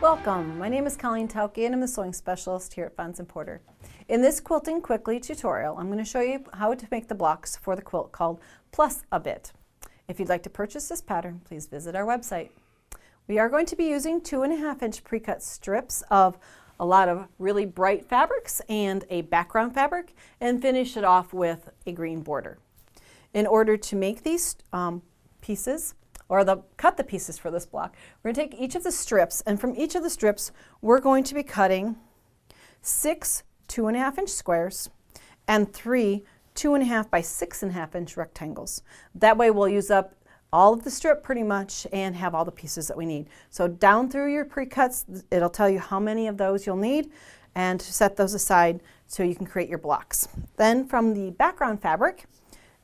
Welcome, my name is Colleen Tauke and I'm the sewing specialist here at Fons & Porter. In this Quilting Quickly tutorial, I'm going to show you how to make the blocks for the quilt called Plus a Bit. If you'd like to purchase this pattern, please visit our website. We are going to be using 2.5-inch pre-cut strips of a lot of really bright fabrics and a background fabric, and finish it off with a green border. In order to make these pieces, or cut the pieces for this block, we're going to take each of the strips, and from each of the strips we're going to be cutting 6 2.5-inch squares and 3 2.5 by 6.5-inch rectangles. That way we'll use up all of the strip pretty much and have all the pieces that we need. So down through your pre-cuts, it'll tell you how many of those you'll need and set those aside so you can create your blocks. Then from the background fabric,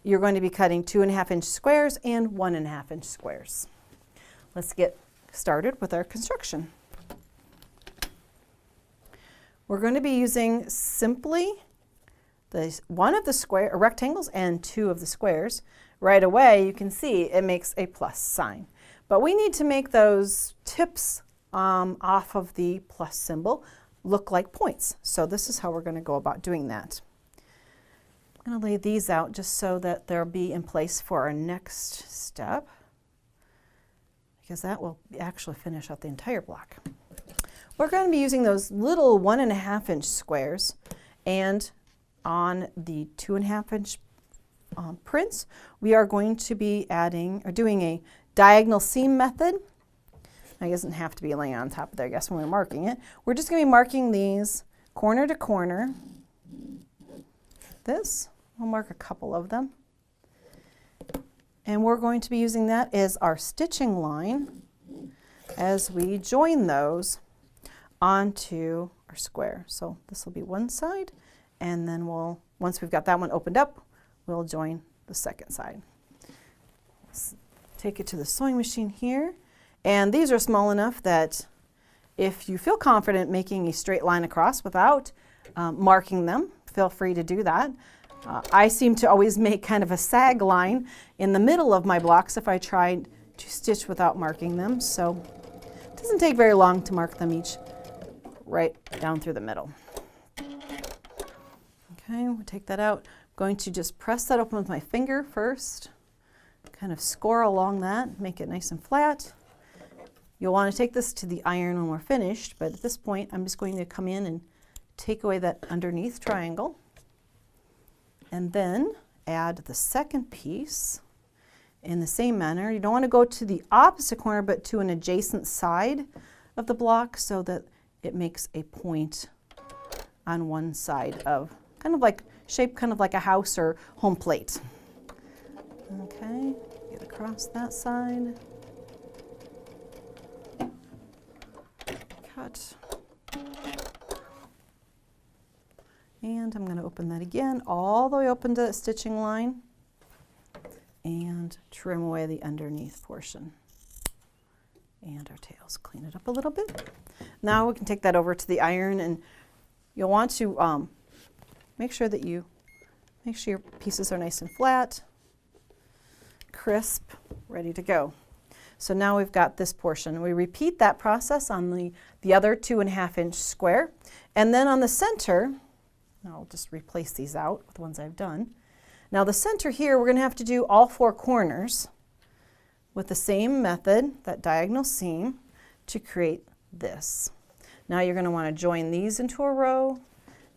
you're going to be cutting 2.5-inch squares and 1.5-inch squares. Let's get started with our construction. We're going to be using simply one of the rectangles and 2 of the squares. Right away you can see it makes a plus sign. But we need to make those tips off of the plus symbol look like points. So this is how we're going to go about doing that. I'm going to lay these out just so that they'll be in place for our next step, because that will actually finish out the entire block. We're going to be using those little 1.5-inch squares, and on the 2.5-inch prints we are going to be adding or doing a diagonal seam method. It doesn't have to be laying on top of there, I guess, when we're marking it. We're just going to be marking these corner to corner. We'll mark a couple of them, and we're going to be using that as our stitching line as we join those onto our square. So this will be one side, and then once we've got that one opened up, we'll join the second side. Let's take it to the sewing machine here, and these are small enough that if you feel confident making a straight line across without marking them, feel free to do that. I seem to always make kind of a sag line in the middle of my blocks if I tried to stitch without marking them, so it doesn't take very long to mark them each right down through the middle. Okay, we'll take that out. I'm going to just press that open with my finger first, kind of score along that, make it nice and flat. You'll want to take this to the iron when we're finished, but at this point I'm just going to come in and take away that underneath triangle, and then add the second piece in the same manner. You don't want to go to the opposite corner, but to an adjacent side of the block so that it makes a point on one side of shaped kind of like a house or home plate. Okay, get across that side. Cut. And I'm going to open that again, all the way open to the stitching line, and trim away the underneath portion. And our tails, clean it up a little bit. Now we can take that over to the iron, and you'll want to make sure your pieces are nice and flat, crisp, ready to go. So now we've got this portion. We repeat that process on the other 2.5-inch square, and then on the center, I'll just replace these out with the ones I've done. Now the center here, we're going to have to do all 4 corners with the same method, that diagonal seam, to create this. Now you're going to want to join these into a row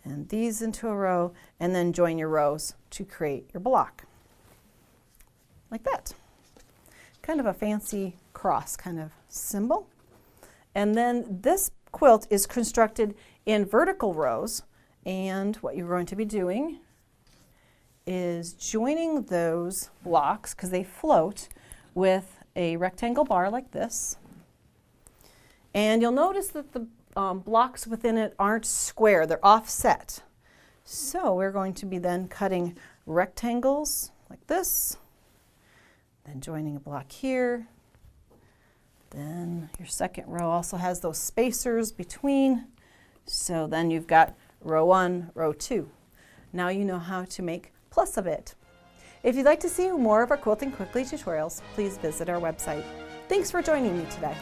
and these into a row, and then join your rows to create your block. Like that. Kind of a fancy cross kind of symbol. And then this quilt is constructed in vertical rows. And what you're going to be doing is joining those blocks, because they float, with a rectangle bar like this. And you'll notice that the blocks within it aren't square, they're offset. So we're going to be then cutting rectangles like this, then joining a block here. Then your second row also has those spacers between. So then you've got row 1, row 2. Now you know how to make plus a bit. If you'd like to see more of our Quilting Quickly tutorials, please visit our website. Thanks for joining me today.